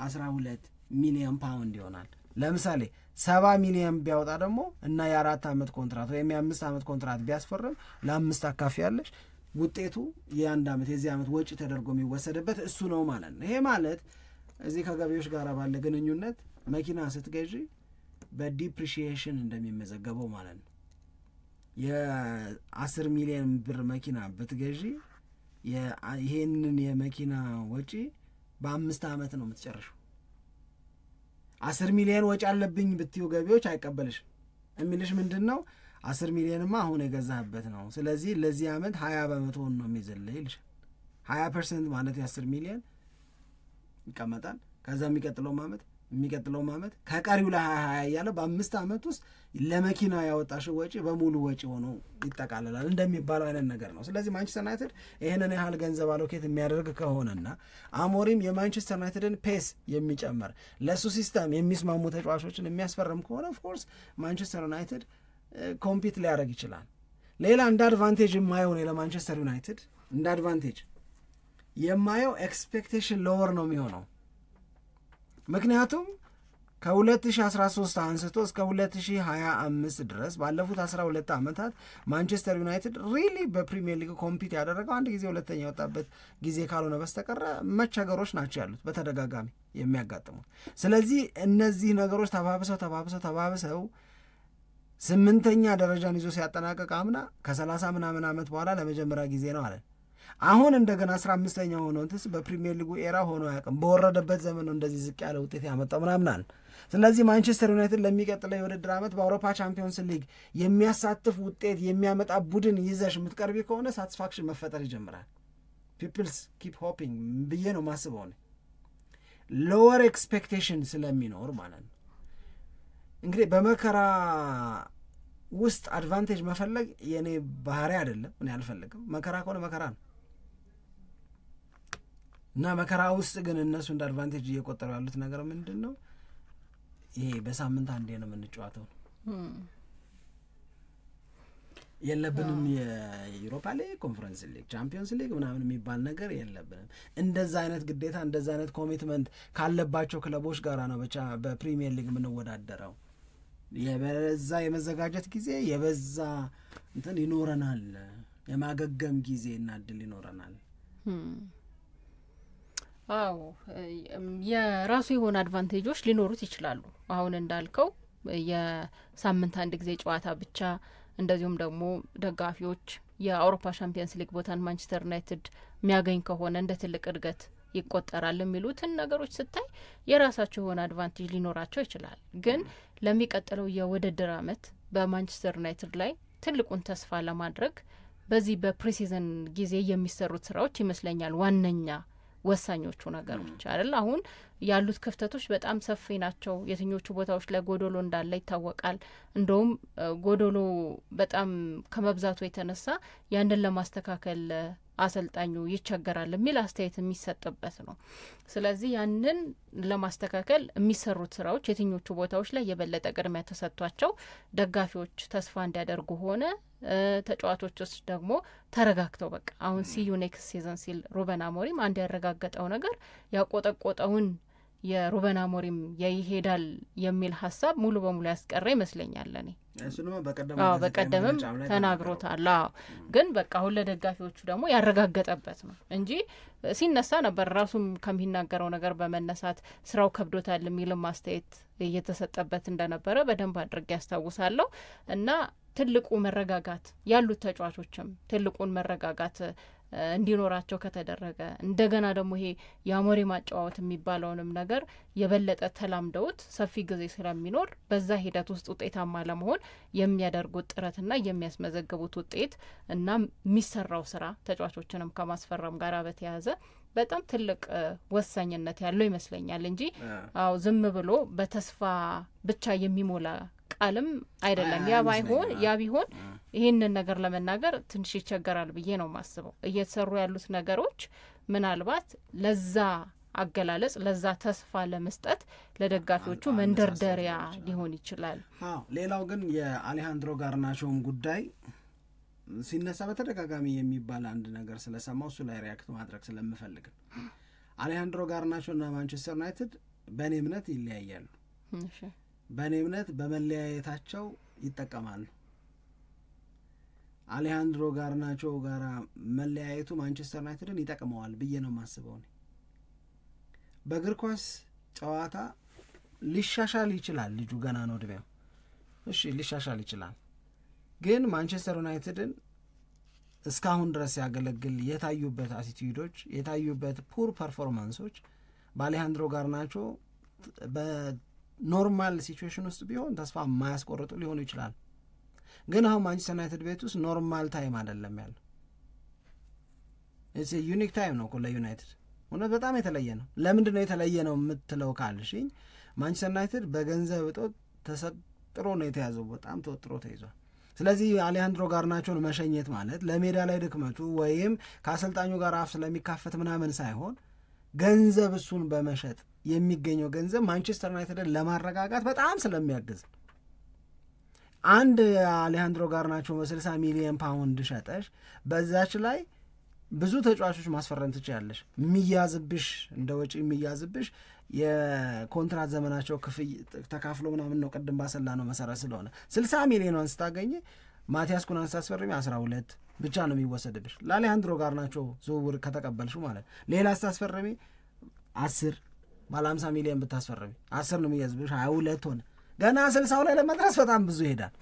12 ሚሊዮን ፓውንድ ይሆናል። ለምሳሌ 70 ሚሊዮን ቢያወጣ ደግሞ እና የ4 ዓመት ኮንትራት ወይም የ5 ዓመት ኮንትራት ቢያስፈርም ለ5 አካፊ ያለሽ ውጤቱ የ1 ዓመት የዚህ ዓመት ወጪ ተደርጎ የሚወሰድበት እሱ ነው ማለት ነው። ይሄ ማለት እዚህ ከገቢዎች ጋር ባለ ግንኙነት መኪና ስትገዢ በዲፕሪሺዬሽን እንደሚመዘገበው ማለት ነው። የ10 ሚሊዮን ብር መኪና ብትገዢ ይሄንን የመኪና ወጪ በ5 ዓመት ነው የምትጨርሽው። 10 ሚሊዮን ወጪ አለብኝ ብትዩ ገቢዎች አይቀበልሽም። የሚልሽ ምንድን ነው? 10 ሚሊዮንማ አሁን የገዛህበት ነው፣ ስለዚህ ለዚህ ዓመት 20% ነው የሚዘልህ ይልሻል። 20% ማለት የ10 ሚሊዮን ይቀመጣል። ከዛ የሚቀጥለው ዓመት ከቀሪው ላይ 20 እያለ በ5 ዓመት ውስጥ ለመኪና ያወጣሽው ወጪ በሙሉ ወጪ ሆኖ ይጠቃልላል እንደሚባለው አይነት ነገር ነው። ስለዚህ ማንቸስተር ዩናይትድ ይህንን ያህል ገንዘብ አሎኬት የሚያደርግ ከሆነና አሞሪም የማንቸስተር ዩናይትድን ፔስ የሚጨምር ለሱ ሲስተም የሚስማሙ ተጫዋቾችን የሚያስፈርም ከሆነ ኦፍኮርስ ማንቸስተር ዩናይትድ ኮምፒት ሊያደርግ ይችላል። ሌላ እንደ አድቫንቴጅ የማየው ነው ለማንቸስተር ዩናይትድ እንደ አድቫንቴጅ የማየው ኤክስፔክቴሽን ሎወር ነው የሚሆነው። ምክንያቱም ከ2013 አንስቶ እስከ 2025 ድረስ ባለፉት 12 ዓመታት ማንቸስተር ዩናይትድ ሪሊ በፕሪሚየር ሊግ ኮምፒት ያደረገው አንድ ጊዜ ሁለተኛ የወጣበት ጊዜ ካልሆነ በስተቀረ መቸገሮች ናቸው ያሉት በተደጋጋሚ የሚያጋጥሙት። ስለዚህ እነዚህ ነገሮች ተባብሰው 8ኛ ደረጃን ይዞ ሲያጠናቀቅ አምና ከ30 ምናምን ዓመት በኋላ ለመጀመሪያ ጊዜ ነው አለ። አሁን እንደገና 15ኛ ሆኖ እንትስ በፕሪሚየር ሊጉ ኤራ ሆኖ ያውቅም። በወረደበት ዘመን ነው እንደዚህ ዝቅ ያለ ውጤት ያመጣው ምናምን። ስለዚህ ማንቸስተር ዩናይትድ ለሚቀጥለው የውድድር ዓመት በአውሮፓ ቻምፒዮንስ ሊግ የሚያሳትፍ ውጤት የሚያመጣ ቡድን ይዘሽ የምትቀርቢ ከሆነ ሳቲስፋክሽን መፈጠር ይጀምራል። ፒፕልስ ኪፕ ሆፒንግ ብዬ ነው ማስበው ነው። ሎወር ኤክስፔክቴሽን ስለሚኖር ማለት ነው። እንግዲህ በመከራ ውስጥ አድቫንቴጅ መፈለግ የኔ ባህሪ አይደለም። እኔ አልፈልግም። መከራ ከሆነ መከራ ነው እና መከራ ውስጥ ግን እነሱ እንደ አድቫንቴጅ እየቆጠሩ ያሉት ነገር ምንድን ነው? ይሄ በሳምንት አንዴ ነው የምንጫወተው። የለብንም የዩሮፓ ሊግ፣ ኮንፈረንስ ሊግ፣ ቻምፒዮንስ ሊግ ምናምን የሚባል ነገር የለብንም። እንደዛ አይነት ግዴታ እንደዛ አይነት ኮሚትመንት ካለባቸው ክለቦች ጋር ነው ብቻ በፕሪሚየር ሊግ የምንወዳደረው። የበዛ የመዘጋጀት ጊዜ የበዛ እንትን ይኖረናል፣ የማገገም ጊዜ እና እድል ይኖረናል። አዎ የራሱ የሆነ አድቫንቴጆች ሊኖሩት ይችላሉ። አሁን እንዳልከው የሳምንት አንድ ጊዜ ጨዋታ ብቻ፣ እንደዚሁም ደግሞ ደጋፊዎች የአውሮፓ ቻምፒየንስ ሊግ ቦታን ማንቸስተር ዩናይትድ የሚያገኝ ከሆነ እንደ ትልቅ እድገት ይቆጠራል የሚሉትን ነገሮች ስታይ የራሳቸው የሆነ አድቫንቴጅ ሊኖራቸው ይችላል። ግን ለሚቀጥለው የውድድር ዓመት በማንቸስተር ዩናይትድ ላይ ትልቁን ተስፋ ለማድረግ በዚህ በፕሪሲዝን ጊዜ የሚሰሩት ስራዎች ይመስለኛል ዋነኛ ወሳኞቹ ነገሮች አይደል። አሁን ያሉት ክፍተቶች በጣም ሰፊ ናቸው። የትኞቹ ቦታዎች ላይ ጎዶሎ እንዳለ ይታወቃል። እንደውም ጎዶሎ በጣም ከመብዛቱ የተነሳ ያንን ለማስተካከል አሰልጣኙ ይቸገራል የሚል አስተያየት የሚሰጥበት ነው። ስለዚህ ያንን ለማስተካከል የሚሰሩት ስራዎች የትኞቹ ቦታዎች ላይ የበለጠ ቅድሚያ ተሰጥቷቸው ደጋፊዎች ተስፋ እንዲያደርጉ ሆነ፣ ተጫዋቾች ደግሞ ተረጋግተው በቃ አሁን ሲዩ ኔክስት ሲዝን ሲል ሩበን አሞሪም አንድ ያረጋገጠው ነገር ያቆጠቆጠውን የሩበን አሞሪም ይሄዳል የሚል ሀሳብ ሙሉ በሙሉ ያስቀረ ይመስለኛል። እኔ በቀደምም ተናግሮታል። ግን በቃ አሁን ለደጋፊዎቹ ደግሞ ያረጋገጠበት ነው እንጂ ሲነሳ ነበር ራሱም ከሚናገረው ነገር በመነሳት ስራው ከብዶታል የሚልም አስተያየት እየተሰጠበት እንደነበረ በደንብ አድርጌ ያስታውሳለሁ። እና ትልቁ መረጋጋት ያሉት ተጫዋቾችም ትልቁን መረጋጋት እንዲኖራቸው ከተደረገ እንደገና ደግሞ ይሄ የአሞሪም ማጫወት የሚባለውንም ነገር የበለጠ ተላምደውት ሰፊ ጊዜ ስለሚኖር በዛ ሂደት ውስጥ ውጤታማ ለመሆን የሚያደርጉት ጥረትና የሚያስመዘግቡት ውጤት እና የሚሰራው ስራ ተጫዋቾችንም ከማስፈረም ጋር በተያያዘ በጣም ትልቅ ወሳኝነት ያለው ይመስለኛል እንጂ ዝም ብሎ በተስፋ ብቻ የሚሞላ ቃልም አይደለም። ያ ቢሆን ይህንን ነገር ለመናገር ትንሽ ይቸገራል ብዬ ነው ማስበው። እየተሰሩ ያሉት ነገሮች ምናልባት ለዛ አገላለጽ ለዛ ተስፋ ለመስጠት ለደጋፊዎቹ መንደርደሪያ ሊሆን ይችላል። ሌላው ግን የአሌሃንድሮ ጋርናቾም ጉዳይ ሲነሳ በተደጋጋሚ የሚባል አንድ ነገር ስለሰማው እሱ ላይ ሪያክት ማድረግ ስለምፈልግ አሌሃንድሮ ጋርናቾና ማንቸስተር ዩናይትድ በእኔ እምነት ይለያያሉ። በእኔ እምነት በመለያየታቸው ይጠቀማሉ። አሌሃንድሮ ጋርናቾ ጋራ መለያየቱ ማንቸስተር ዩናይትድን ይጠቅመዋል ብዬ ነው የማስበው። በእግር ኳስ ጨዋታ ሊሻሻል ይችላል፣ ልጁ ገና ነው እድሜው፣ እሺ ሊሻሻል ይችላል። ግን ማንቸስተር ዩናይትድን እስካሁን ድረስ ያገለግል የታዩበት አቲቲዩዶች የታዩበት ፑር ፐርፎርማንሶች በአሌሃንድሮ ጋርናቾ በኖርማል ሲቹዌሽን ውስጥ ቢሆን ተስፋ የማያስቆርጡ ሊሆኑ ይችላል። ግን አሁን ማንቸስተር ዩናይትድ ቤት ውስጥ ኖርማል ታይም አይደለም ያለው። ኢትስ ዩኒክ ታይም ነው ለዩናይትድ። እውነት በጣም የተለየ ነው። ለምንድን ነው የተለየ ነው የምትለው ካልሽኝ ማንቸስተር ዩናይትድ በገንዘብ እጦት ተሰጥሮ ነው የተያዘው፣ በጣም ተወጥሮ ተይዟል። ስለዚህ አሌሃንድሮ ጋርናቾን መሸኘት ማለት ለሜዳ ላይ ድክመቱ ወይም ከአሰልጣኙ ጋር አፍ ስለሚካፈት ምናምን ሳይሆን ገንዘብ እሱን በመሸጥ የሚገኘው ገንዘብ ማንቸስተር ዩናይትድን ለማረጋጋት በጣም ስለሚያግዝ አንድ አሌሃንድሮ ጋርናቾ በ60 ሚሊዮን ፓውንድ ሸጠሽ በዛች ላይ ብዙ ተጫዋቾች ማስፈረም ትችያለሽ። የሚያዝብሽ እንደ ወጪ የሚያዝብሽ የኮንትራት ዘመናቸው ክፍል ተካፍሎ ምናምን ነው። ቅድም ባሰላ ነው መሰረት ስለሆነ 60 ሚሊዮን ስታገኝ ማቲያስ ኩናን ስታስፈርሚ 12 ብቻ ነው የሚወሰድብሽ። ለአሌሃንድሮ ጋርናቾ ዝውውር ከተቀበልሽው ማለት ሌላ ስታስፈርሚ 10 ባለ 50 ሚሊዮን ብታስፈርሚ 10 ነው የሚያዝብሽ፣ 22 ሆነ። ገና 60 ላይ ለመድረስ በጣም ብዙ ይሄዳል።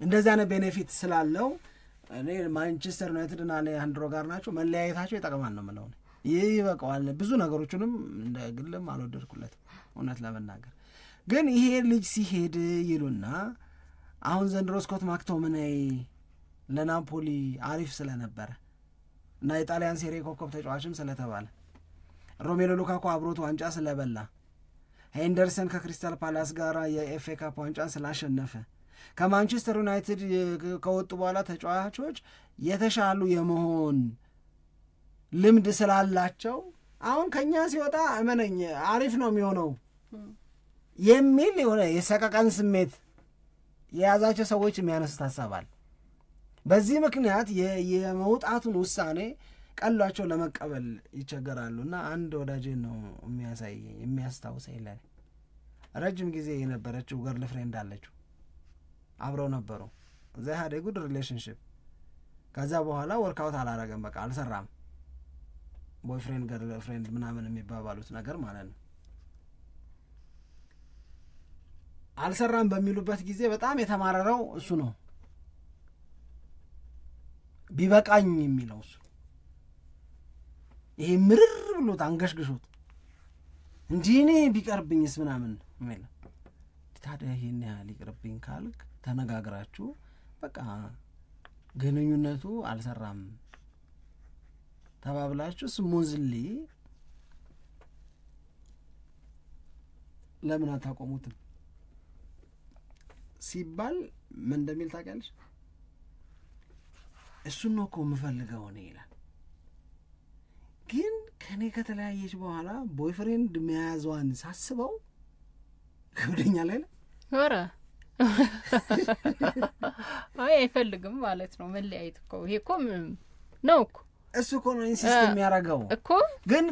እንደዚህ አይነት ቤኔፊት ስላለው እኔ ማንቸስተር ዩናይትድና አሌሃንድሮ ጋርናቾ መለያየታቸው ይጠቅማል ነው የምለው። ይህ ይበቃዋል። ብዙ ነገሮችንም እንደ ግልም አልወደድኩለትም እውነት ለመናገር። ግን ይሄ ልጅ ሲሄድ ይሉና አሁን ዘንድሮ ስኮት ማክቶሚናይ ለናፖሊ አሪፍ ስለነበረ እና የጣሊያን ሴሪ ኮከብ ተጫዋችም ስለተባለ ሮሜሎ ሉካኩ አብሮት ዋንጫ ስለበላ ሄንደርሰን ከክሪስታል ፓላስ ጋር የኤፍኤ ካፕ ዋንጫን ስላሸነፈ ከማንቸስተር ዩናይትድ ከወጡ በኋላ ተጫዋቾች የተሻሉ የመሆን ልምድ ስላላቸው አሁን ከኛ ሲወጣ እመነኝ አሪፍ ነው የሚሆነው የሚል የሆነ የሰቀቀን ስሜት የያዛቸው ሰዎች የሚያነሱት ሀሳባል። በዚህ ምክንያት የመውጣቱን ውሳኔ ቀሏቸው ለመቀበል ይቸገራሉ። እና አንድ ወዳጄን ነው የሚያስታውሰኝ ለኔ ረጅም ጊዜ የነበረችው ገርል ፍሬንድ አለችው፣ አብረው ነበሩ። they had a good relationship። ከዛ በኋላ ወርክአውት አላረገም፣ በቃ አልሰራም። ቦይፍሬንድ ገርል ፍሬንድ ምናምን የሚባባሉት ነገር ማለት ነው። አልሰራም በሚሉበት ጊዜ በጣም የተማረረው እሱ ነው፣ ቢበቃኝ የሚለው እሱ። ይሄ ምርር ብሎት አንገሽግሾት እንዲህ እኔ ቢቀርብኝስ ምናምን ማለት ታዲያ ይሄን ያህል ይቅርብኝ ካልክ ተነጋግራችሁ በቃ ግንኙነቱ አልሰራም ተባብላችሁ ስሙዝሊ ለምን አታቆሙትም ሲባል ምን እንደሚል ታውቂያለሽ? እሱን ነው እኮ የምፈልገው እኔ ይላል። ግን ከኔ ከተለያየች በኋላ ቦይፍሬንድ መያዟን ሳስበው ከብደኛል አይደል? ኧረ አይ አይፈልግም ማለት ነው መለያየት እኮ ይሄ እኮ ነው እኮ እሱ እኮ ነው ኢንሲስት የሚያደርገው እኮ። ግን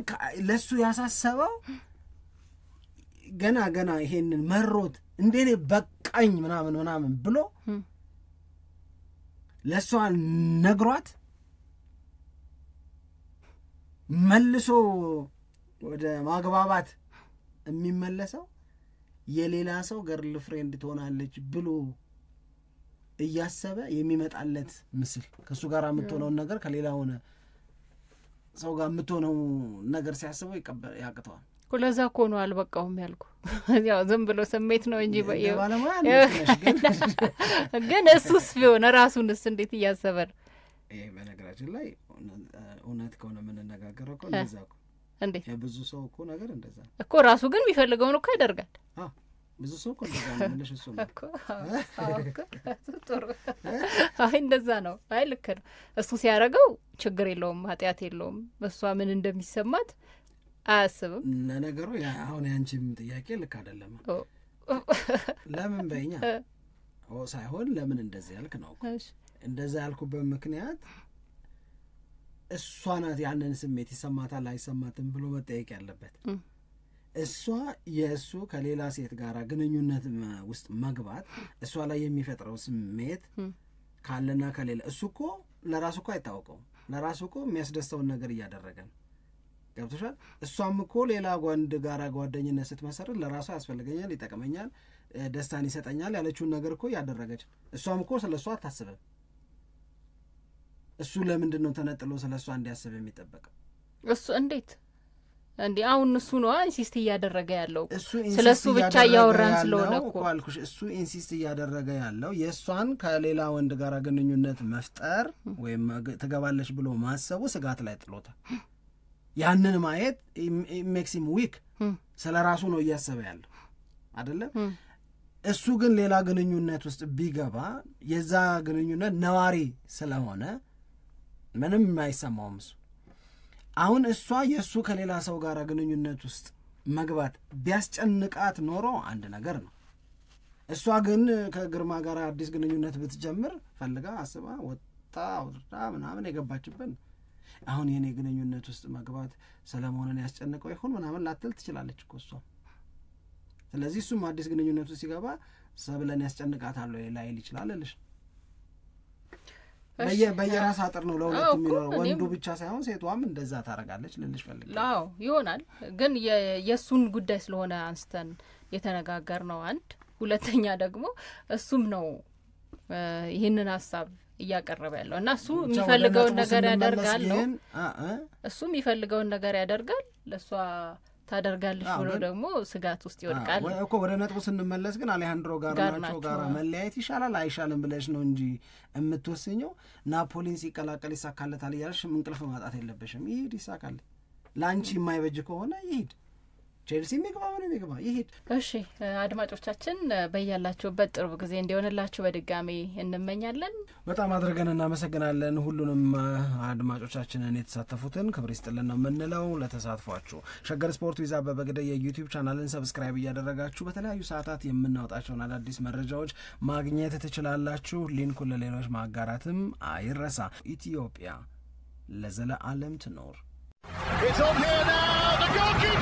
ለሱ ያሳሰበው ገና ይሄንን መሮት እንደኔ በቃኝ ምናምን ብሎ ለሷ ነግሯት መልሶ ወደ ማግባባት የሚመለሰው የሌላ ሰው ገርል ፍሬንድ ትሆናለች ብሎ እያሰበ የሚመጣለት ምስል ከሱ ጋር የምትሆነው ነገር ከሌላው ሰው ጋር የምትሆነው ነገር ሲያስበው ያቅተዋል። ለዛ እኮ ነው አልበቃውም ያልኩ። ያው ዝም ብሎ ስሜት ነው እንጂ ግን እሱስ ቢሆን ራሱንስ እንዴት እያሰበ ነው? ይሄ በነገራችን ላይ እውነት ከሆነ የምንነጋገረው እኮ እንደዛ እኮ እንዴ ብዙ ሰው እኮ ነገር እንደዛ እኮ ራሱ ግን የሚፈልገውን እኮ ያደርጋል። ብዙ ሰው እኮ እንደዛ ነው ምንሽ እሱ ነው እኮ ጥሩ አይ እንደዛ ነው። አይ ልክ ነው። እሱ ሲያደርገው ችግር የለውም ኃጢአት የለውም። እሷ ምን እንደሚሰማት አያስብም። ለነገሩ አሁን ያንቺም ጥያቄ ልክ አይደለም። ለምን በእኛ ሳይሆን ለምን እንደዚህ ያልክ ነው። እንደዛ ያልኩበት ምክንያት እሷ ናት ያንን ስሜት ይሰማታል አይሰማትም ብሎ መጠየቅ ያለበት። እሷ የእሱ ከሌላ ሴት ጋር ግንኙነት ውስጥ መግባት እሷ ላይ የሚፈጥረው ስሜት ካለና ከሌላ እሱ እኮ ለራሱ እኮ አይታወቀውም። ለራሱ እኮ የሚያስደስተውን ነገር እያደረገ ነው። ገብቶሻል? እሷም እኮ ሌላ ወንድ ጋር ጓደኝነት ስትመሰርት ለራሱ ያስፈልገኛል፣ ይጠቅመኛል፣ ደስታን ይሰጠኛል ያለችውን ነገር እኮ እያደረገች እሷም እኮ ስለሷ አታስብም። እሱ ለምንድን ነው ተነጥሎ ስለሷ እንዲያስብ የሚጠበቀው? እሱ እንዴት እንዴ አሁን እሱ ነው ኢንሲስት እያደረገ ያለው ስለሱ ብቻ እያወራን ስለሆነ እኮ አልኩሽ። እሱ ኢንሲስት እያደረገ ያለው የእሷን ከሌላ ወንድ ጋር ግንኙነት መፍጠር ወይም ትገባለች ብሎ ማሰቡ ስጋት ላይ ጥሎታል። ያንን ማየት ሜክስ ሂም ዊክ። ስለራሱ ነው እያሰበ ያለው አይደለም። እሱ ግን ሌላ ግንኙነት ውስጥ ቢገባ የዛ ግንኙነት ነዋሪ ስለሆነ ምንም አይሰማውም እሱ። አሁን እሷ የእሱ ከሌላ ሰው ጋር ግንኙነት ውስጥ መግባት ቢያስጨንቃት ኖሮ አንድ ነገር ነው። እሷ ግን ከግርማ ጋር አዲስ ግንኙነት ብትጀምር ፈልጋ አስባ ወጣ አውርዳ ምናምን የገባችበት። አሁን የኔ ግንኙነት ውስጥ መግባት ሰለሞንን ያስጨንቀው ይሁን ምናምን ላትል ትችላለች እኮ እሷ። ስለዚህ እሱም አዲስ ግንኙነት ውስጥ ሲገባ ሰብለን ያስጨንቃታል ላይል ይችላል ልሽ በየራስ አጥር ነው ለሁለት የሚኖረው። ወንዱ ብቻ ሳይሆን ሴቷም እንደዛ ታረጋለች ልልሽ ፈልግ። አዎ ይሆናል። ግን የሱን ጉዳይ ስለሆነ አንስተን የተነጋገር ነው አንድ። ሁለተኛ ደግሞ እሱም ነው ይሄንን ሐሳብ እያቀረበ ያለው እና እሱ የሚፈልገውን ነገር ያደርጋል ነው። እሱ የሚፈልገውን ነገር ያደርጋል ለሷ ታደርጋለች ብሎ ደግሞ ስጋት ውስጥ ይወድቃል እኮ። ወደ ነጥቡ ስንመለስ ግን አሌሃንድሮ ጋርናቾ ጋር መለያየት ይሻላል አይሻልም ብለሽ ነው እንጂ የምትወስኘው። ናፖሊን ሲቀላቀል ይሳካለታል እያልሽ እንቅልፍ ማጣት የለበሽም። ይሄድ ይሳካል። ለአንቺ የማይበጅ ከሆነ ይሄድ። ቼልሲ የሚግባ ምን የሚግባ ይሄድ። እሺ አድማጮቻችን በያላችሁበት ጥሩ ጊዜ እንዲሆንላችሁ በድጋሚ እንመኛለን። በጣም አድርገን እናመሰግናለን ሁሉንም አድማጮቻችንን የተሳተፉትን ክብር ይስጥልን ነው የምንለው ለተሳትፏችሁ። ሸገር ስፖርት ዊዝ አበበ ግደይ የዩቲዩብ ቻናልን ሰብስክራይብ እያደረጋችሁ በተለያዩ ሰዓታት የምናወጣቸውን አዳዲስ መረጃዎች ማግኘት ትችላላችሁ። ሊንኩን ለሌሎች ማጋራትም አይረሳ። ኢትዮጵያ ለዘለዓለም ትኖር። It's on here now, the goalkeeper!